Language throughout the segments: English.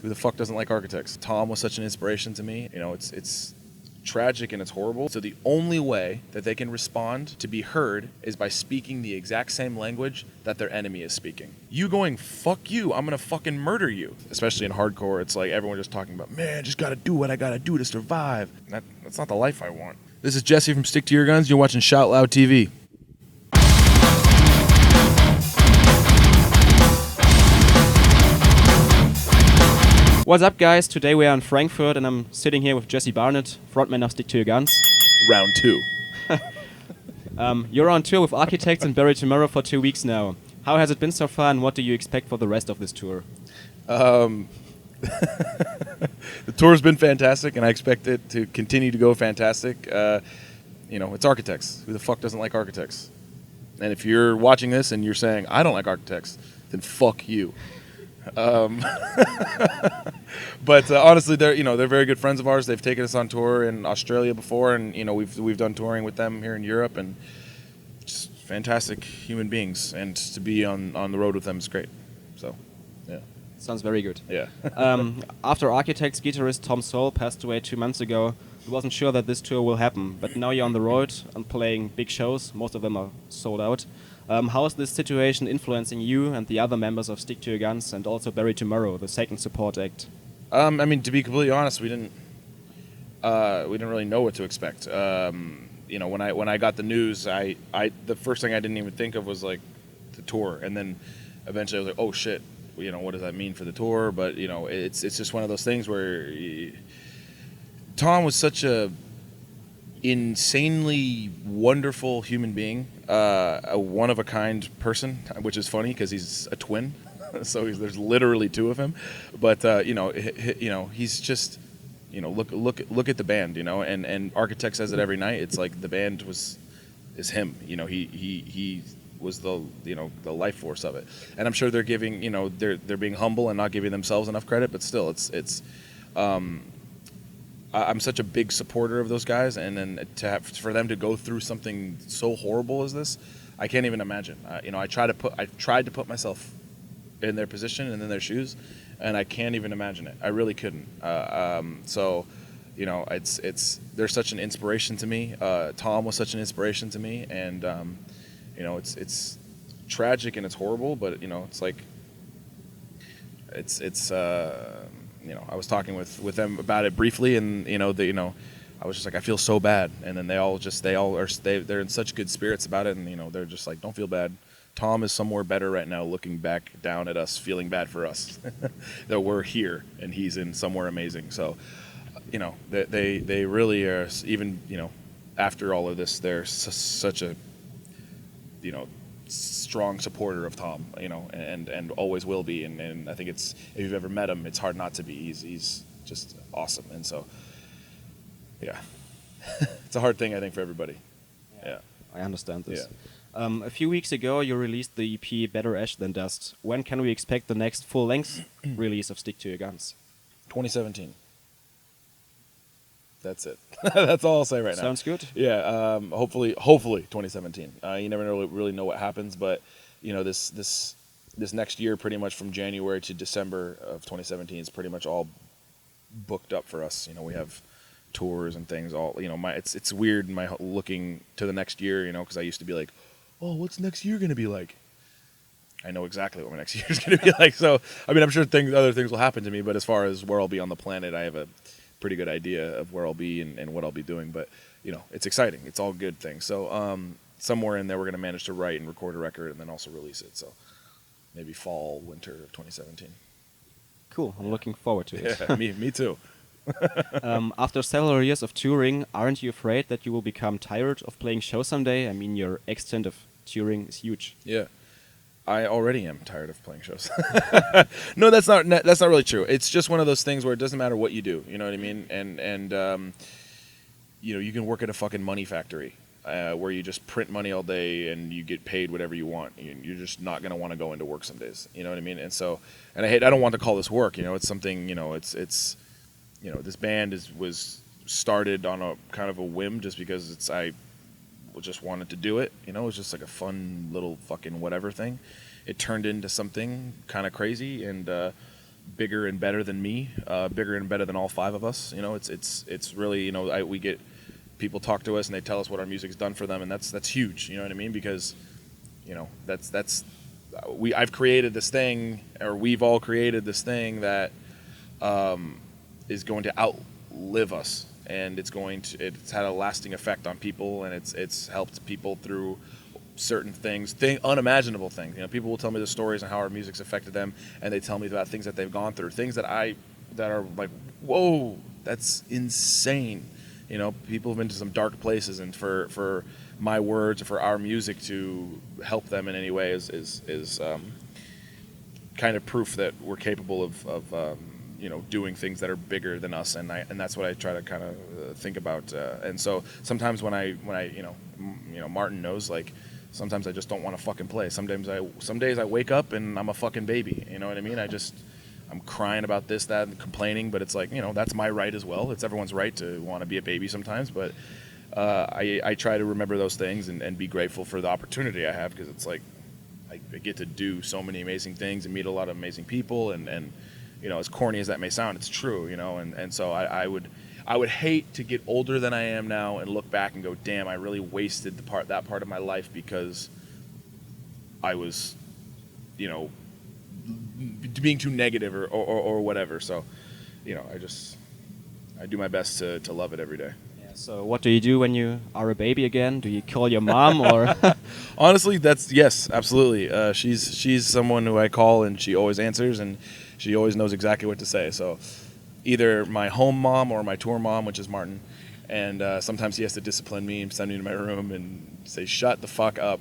Who the fuck doesn't like architects? Tom was such an inspiration to me. It's tragic and it's horrible. So the only way that they can respond to be heard is by speaking the exact same language that their enemy is speaking. You going, fuck you, I'm gonna fucking murder you. Especially in hardcore, it's like everyone just talking about, man, just gotta do what I gotta do to survive. That's not the life I want. This is Jesse from Stick to Your Guns. You're watching Shout Loud TV. What's up, guys? Today we are in Frankfurt and I'm sitting here with Jesse Barnett, frontman of Stick to Your Guns. Round 2. You're on tour with Architects and Bury Tomorrow for 2 weeks now. How has it been so far and what do you expect for the rest of this tour? The tour's been fantastic and I expect it to continue to go fantastic. It's architects. Who the fuck doesn't like architects? And if you're watching this and you're saying, I don't like architects, then fuck you. But honestly, they're very good friends of ours. They've taken us on tour in Australia before, and we've done touring with them here in Europe, and just fantastic human beings. And to be on the road with them is great. So, yeah. Sounds very good. Yeah. After Architects guitarist Tom Searle passed away 2 months ago, he wasn't sure that this tour will happen. But now you're on the road and playing big shows. Most of them are sold out. How is this situation influencing you and the other members of Stick to Your Guns and also Bury Tomorrow, the second support act? To be completely honest, we didn't really know what to expect. When I got the news, the first thing I didn't even think of was like the tour, and then eventually I was like, oh shit, what does that mean for the tour? But it's just one of those things where Tom was such a insanely wonderful human being, a one-of-a-kind person, which is funny because he's a twin, so there's literally 2 of him. But he's just, look at the band, and Architect says it every night. It's like the band is him. He was the life force of it, and I'm sure they're giving they're being humble and not giving themselves enough credit, but still, it's. I'm such a big supporter of those guys, and then for them to go through something so horrible as this, I can't even imagine. I tried to put myself in their position and in their shoes, and I can't even imagine it. I really couldn't. They're such an inspiration to me. Tom was such an inspiration to me, and it's tragic and it's horrible, but it's like it's. I was talking with them about it briefly, and I was just like, I feel so bad, and then they're in such good spirits about it, and they're just like, don't feel bad. Tom is somewhere better right now, looking back down at us, feeling bad for us that we're here, and he's in somewhere amazing. So, they really are. Even after all of this, they're such a strong supporter of Tom, and always will be. And I think if you've ever met him, it's hard not to be. He's just awesome. And so, yeah, it's a hard thing, I think, for everybody. Yeah. I understand this. Yeah. A few weeks ago, you released the EP Better Ash Than Dust. When can we expect the next full-length release of Stick to Your Guns? 2017. That's it. That's all I'll say right now. Sounds good. Yeah. Hopefully 2017. You never really know what happens, but this next year, pretty much from January to December of 2017, is pretty much all booked up for us. We have tours and things. All it's weird. My looking to the next year, because I used to be like, oh, what's next year gonna be like? I know exactly what my next year is gonna be like. So I'm sure other things will happen to me, but as far as where I'll be on the planet, I have a pretty good idea of where I'll be and what I'll be doing, but it's exciting. It's all good things. So somewhere in there, we're going to manage to write and record a record and then also release it. So maybe fall, winter of 2017. Cool. I'm looking forward to it. Yeah, me too. After several years of touring, aren't you afraid that you will become tired of playing shows someday? Your extent of touring is huge. Yeah. I already am tired of playing shows. No, that's not really true. It's just one of those things where it doesn't matter what you do. You know what I mean? And you can work at a fucking money factory where you just print money all day and you get paid whatever you want. You're just not going to want to go into work some days. You know what I mean? And so, I don't want to call this work. It's something. It's this band was started on a kind of a whim, just because I just wanted to do it. It was just like a fun little fucking whatever thing. It turned into something kind of crazy, and bigger and better than me, bigger and better than all five of us. You know, it's really, you know, we get people talk to us and they tell us what our music's done for them, and that's huge. You know what I mean? Because, you know, I've created this thing, or we've all created this thing that is going to outlive us, and it's had a lasting effect on people, and it's helped people through certain things, unimaginable things. You know, people will tell me the stories on how our music's affected them, and they tell me about things that they've gone through, things that are like, whoa, that's insane. You know, people have been to some dark places, and for my words or for our music to help them in any way is kind of proof that we're capable of you know, doing things that are bigger than us, and that's what I try to kind of think about. And so sometimes when I you know, Martin knows, like, sometimes I just don't want to fucking play. Some days I wake up and I'm a fucking baby. You know what I mean? I'm crying about this, that, and complaining, but it's like, you know, that's my right as well. It's everyone's right to want to be a baby sometimes, but I try to remember those things and be grateful for the opportunity I have, because it's like I get to do so many amazing things and meet a lot of amazing people, and you know, as corny as that may sound, it's true, you know, and so I would hate to get older than I am now and look back and go, damn, I really wasted that part of my life because I was, you know, being too negative or whatever. So, you know, I do my best to love it every day. Yeah, so what do you do when you are a baby again? Do you call your mom or? Honestly, yes, absolutely. She's someone who I call and she always answers, and she always knows exactly what to say. So either my home mom or my tour mom, which is Martin, and sometimes he has to discipline me and send me to my room and say, shut the fuck up.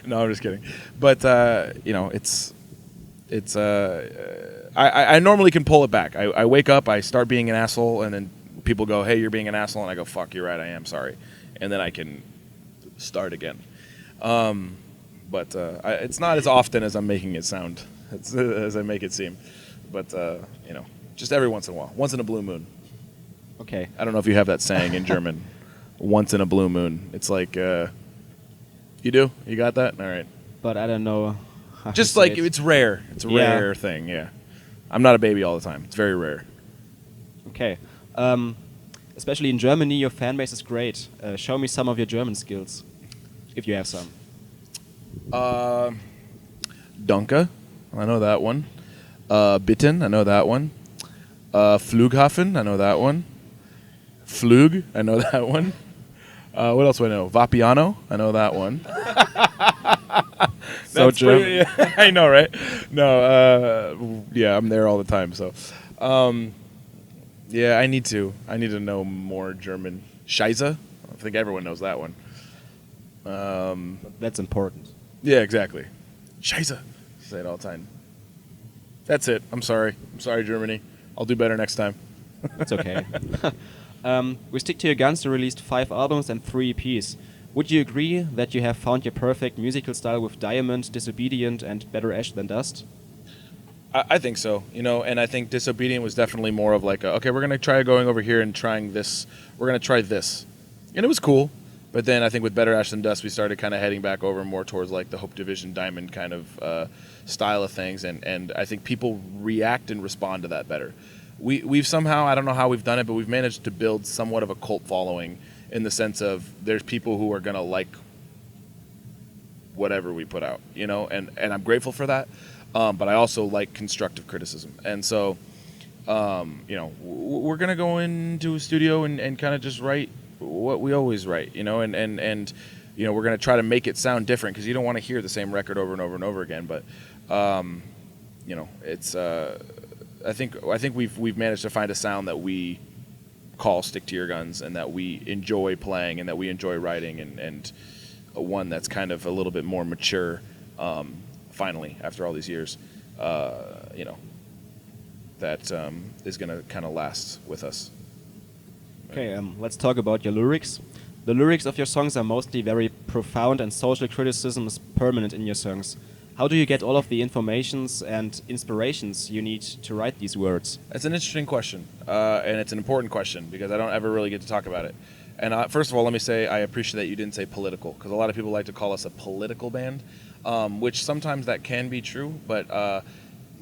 No, I'm just kidding. But, you know, I normally can pull it back. I wake up, I start being an asshole, and then people go, hey, you're being an asshole, and I go, fuck, you're right, I am, sorry. And then I can start again. But it's not as often as I'm making it sound, as I make it seem. But, you know, just every once in a while. Once in a blue moon. Okay. I don't know if you have that saying in German. Once in a blue moon. It's like, you do? You got that? All right. But I don't know how Just to say like, it. it's rare. It's a rare thing, yeah. I'm not a baby all the time. It's very rare. Okay. Especially in Germany, your fan base is great. Show me some of your German skills, if you have some. Danke. I know that one. Bitten. I know that one. Flughafen. I know that one. Flug. I know that one. What else do I know? Vapiano. I know that one. So German. Yeah, I know, right? No, yeah, I'm there all the time. So, yeah, I need to know more German. Scheiße. I think everyone knows that one. That's important. Yeah, exactly. Scheiße. Say it all the time. That's it. I'm sorry, Germany. I'll do better next time. It's okay. We stick to your guns. You released 5 albums and 3 EPs. Would you agree that you have found your perfect musical style with Diamond, Disobedient, and Better Ash Than Dust? I think so, you know, and I think Disobedient was definitely more of like, okay, we're going to try going over here and trying this. We're going to try this. And it was cool. But then I think with Better Ash Than Dust, we started kind of heading back over more towards like the Hope Division Diamond kind of style of things. And I think people react and respond to that better. We've somehow, I don't know how we've done it, but we've managed to build somewhat of a cult following in the sense of there's people who are going to like whatever we put out, you know, and I'm grateful for that. But I also like constructive criticism. And so, you know, we're going to go into a studio and kind of just write what we always write, you know, and you know, we're going to try to make it sound different because you don't want to hear the same record over and over and over again. But, you know, it's, I think we've managed to find a sound that we call Stick to Your Guns and that we enjoy playing and that we enjoy writing and one that's kind of a little bit more mature, finally, after all these years, you know, that is going to kind of last with us. Okay, let's talk about your lyrics. The lyrics of your songs are mostly very profound and social criticism is permanent in your songs. How do you get all of the informations and inspirations you need to write these words? That's an interesting question, and it's an important question because I don't ever really get to talk about it. And first of all, let me say I appreciate that you didn't say political because a lot of people like to call us a political band, which sometimes that can be true, but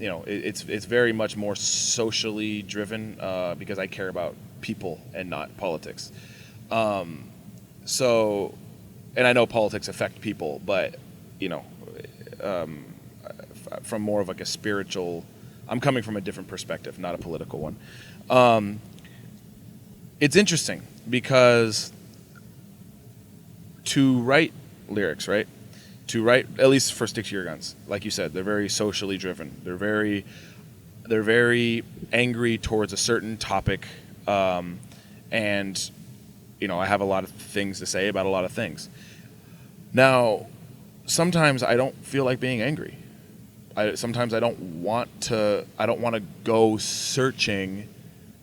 it's very much more socially driven because I care about people and not politics. So, and I know politics affect people, but from more of like a spiritual, I'm coming from a different perspective, not a political one. It's interesting because to write lyrics, right? To write, at least for Stick to Your Guns, like you said, they're very socially driven. They're very angry towards a certain topic, and I have a lot of things to say about a lot of things. Now, sometimes I don't feel like being angry. Sometimes I don't want to go searching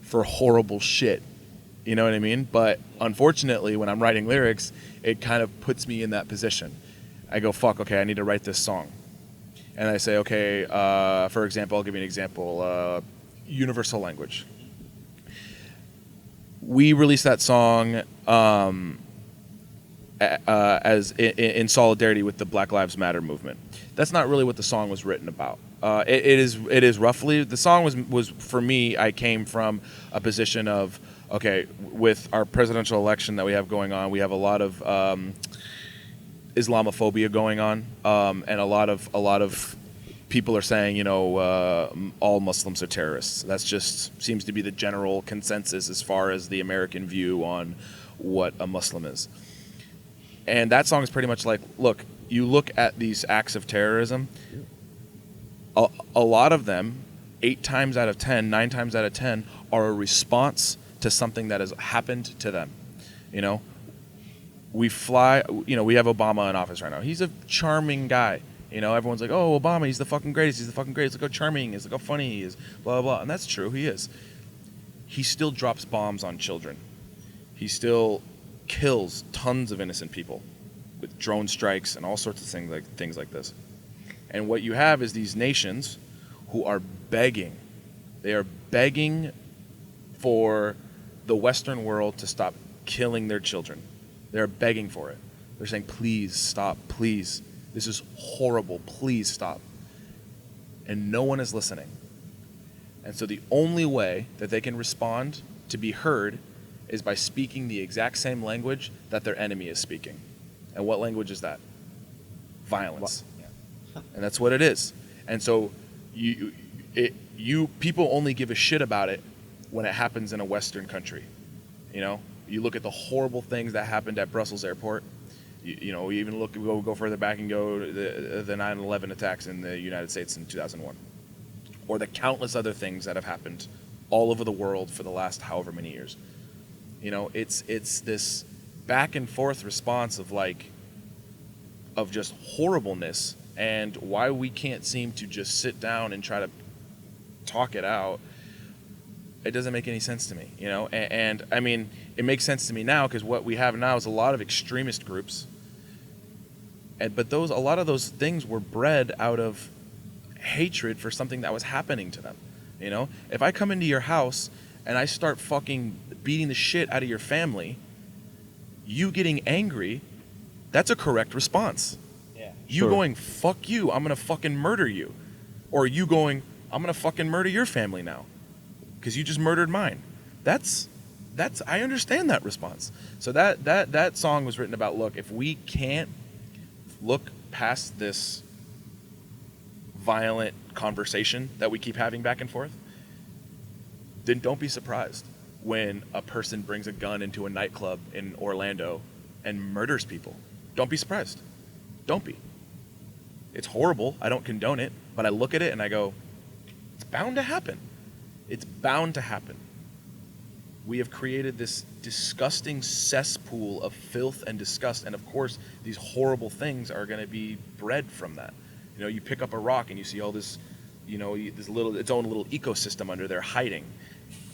for horrible shit. You know what I mean? But unfortunately, when I'm writing lyrics, it kind of puts me in that position. I go, fuck, okay, I need to write this song. And I say, okay, for example, I'll give you an example. Universal Language. We released that song as in solidarity with the Black Lives Matter movement. That's not really what the song was written about. It is roughly, the song was for me, I came from a position of, okay, with our presidential election that we have going on, we have a lot of Islamophobia going on, and a lot of people are saying, all Muslims are terrorists. That's just seems to be the general consensus as far as the American view on what a Muslim is. And that song is pretty much like, look, you look at these acts of terrorism, a lot of them, 8 times out of 10, 9 times out of 10, are a response to something that has happened to them. We have Obama in office right now. He's a charming guy. Everyone's like, oh, Obama, he's the fucking greatest. He's the fucking greatest. Look how charming he is. Look how funny he is. Blah, blah, blah. And that's true. He is. He still drops bombs on children. He still kills tons of innocent people with drone strikes and all sorts of things like this. And what you have is these nations who are begging. They are begging for the Western world to stop killing their children. They're begging for it. They're saying, please stop, please. This is horrible. Please stop. And no one is listening. And so the only way that they can respond to be heard is by speaking the exact same language that their enemy is speaking. And what language is that? Violence. And that's what it is. And so people only give a shit about it when it happens in a Western country. You look at the horrible things that happened at Brussels airport. You even go further back and go to the 9/11 attacks in the United States in 2001, or the countless other things that have happened all over the world for the last however many years. It's this back and forth response of just horribleness, and why we can't seem to just sit down and try to talk it out. It doesn't make any sense to me, and I mean, it makes sense to me now because what we have now is a lot of extremist groups. But a lot of those things were bred out of hatred for something that was happening to them. If I come into your house and I start fucking beating the shit out of your family, you getting angry, that's a correct response. Yeah. You going, fuck you, I'm gonna fucking murder you. Or you going, I'm gonna fucking murder your family now because you just murdered mine. That's I understand that response. So that song was written about, look, if we can't look past this violent conversation that we keep having back and forth, then don't be surprised when a person brings a gun into a nightclub in Orlando and murders people. Don't be surprised. Don't be. It's horrible. I don't condone it, but I look at it and I go, it's bound to happen. It's bound to happen. We have created this disgusting cesspool of filth and disgust, and of course, these horrible things are going to be bred from that. You pick up a rock and you see all this, its own little ecosystem under there hiding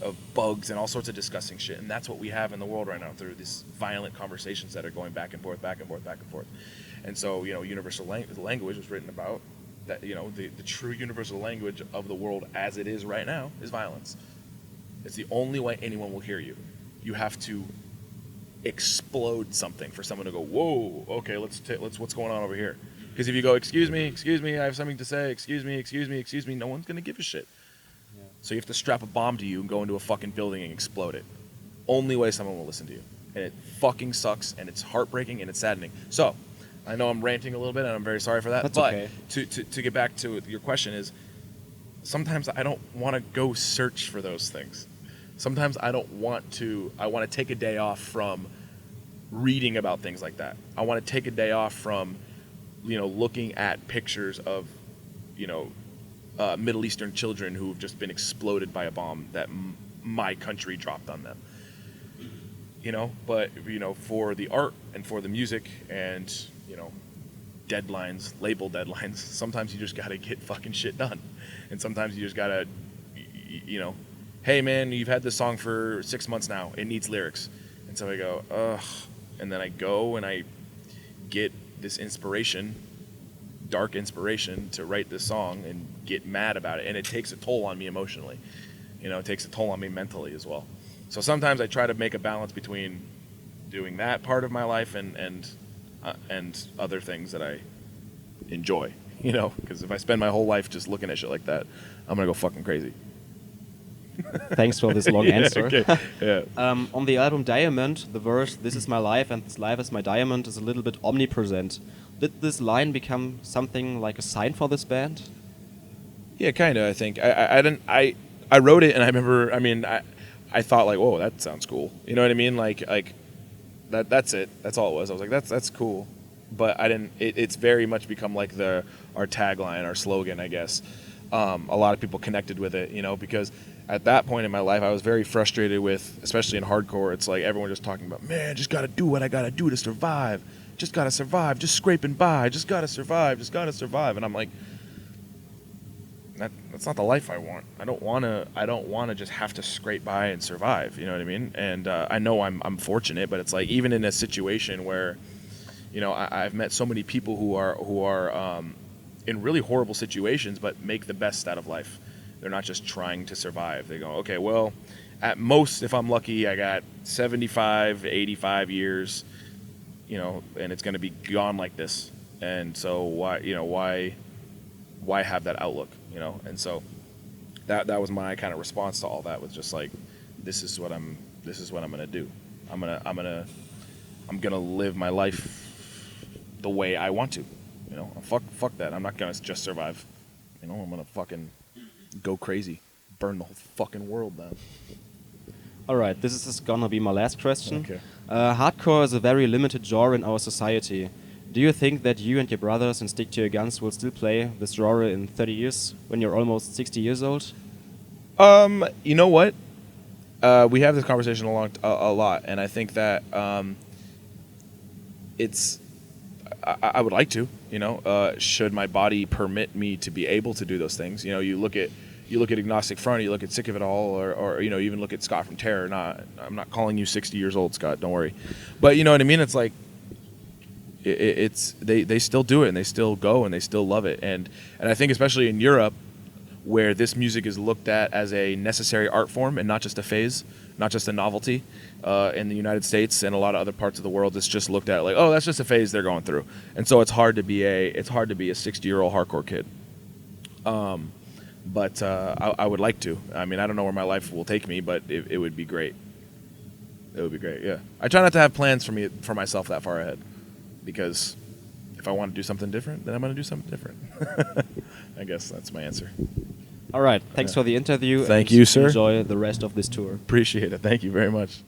of bugs and all sorts of disgusting shit, and that's what we have in the world right now through these violent conversations that are going back and forth, back and forth, back and forth. And so, universal language was written about that. The true universal language of the world as it is right now is violence. It's the only way anyone will hear you. You have to explode something for someone to go, whoa, okay, let's what's going on over here? Because if you go, excuse me, I have something to say, excuse me, no one's gonna give a shit. Yeah. So you have to strap a bomb to you and go into a fucking building and explode it. Only way someone will listen to you. And it fucking sucks, and it's heartbreaking, and it's saddening. So, I know I'm ranting a little bit, and I'm very sorry for that. That's but okay. to get back to your question is, sometimes I don't want to go search for those things. Sometimes I want to take a day off from reading about things like that. I want to take a day off from, looking at pictures of, Middle Eastern children who have just been exploded by a bomb that my country dropped on them. But for the art and for the music and deadlines, label deadlines, sometimes you just gotta get fucking shit done, and sometimes you just gotta, hey man, you've had this song for 6 months now, it needs lyrics, and so I go, ugh, and then I go and I get this dark inspiration to write this song and get mad about it, and it takes a toll on me emotionally, it takes a toll on me mentally as well. So sometimes I try to make a balance between doing that part of my life and other things that I enjoy, because if I spend my whole life just looking at shit like that, I'm gonna go fucking crazy. Thanks for this long answer. Okay. Yeah. On the album Diamond, the verse "This is my life and this life is my diamond" is a little bit omnipresent. Did this line become something like a sign for this band? Yeah, kind of. I think I wrote it, and I remember. I thought like, whoa, that sounds cool. You know what I mean? Like that's it. That's all it was. I was like, that's cool. But I didn't. It's very much become like our tagline, our slogan, I guess. A lot of people connected with it, because at that point in my life, I was very frustrated with, especially in hardcore. It's like everyone just talking about, man, just gotta do what I gotta do to survive. Just gotta survive. Just scraping by. Just gotta survive. Just gotta survive. And I'm like, that's not the life I want. I don't want to just have to scrape by and survive. You know what I mean? And I know I'm fortunate, but it's like even in a situation where, I've met so many people who are in really horrible situations, but make the best out of life. They're not just trying to survive. They go, okay, well, at most, if I'm lucky, I got 75, 85 years, and it's going to be gone like this. And so why have that outlook? And so that was my kind of response to all that, was just like, this is what I'm gonna do. I'm gonna live my life the way I want to. Fuck that. I'm not gonna just survive. I'm gonna fucking go crazy, burn the whole fucking world down. All right, this is gonna be my last question. Okay. Hardcore is a very limited genre in our society. Do you think that you and your brothers in Stick to Your Guns will still play this genre in 30 years when you're almost 60 years old? You know what? We have this conversation a lot, and I think that I would like to. Should my body permit me to be able to do those things? You look at Agnostic Front, you look at Sick of It All, or even look at Scott from Terror. I'm not calling you 60 years old, Scott. Don't worry. But you know what I mean? It's like, they still do it, and they still go, and they still love it, and I think especially in Europe, where this music is looked at as a necessary art form and not just a phase, not just a novelty. In the United States and a lot of other parts of the world, it's just looked at like, oh, that's just a phase they're going through, and so it's hard to be a 60-year-old hardcore kid. But I would like to. I don't know where my life will take me, but it would be great. It would be great. Yeah, I try not to have plans for myself that far ahead. Because if I want to do something different, then I'm going to do something different. I guess that's my answer. All right. Thanks for the interview. Thank you, sir. Enjoy the rest of this tour. Appreciate it. Thank you very much.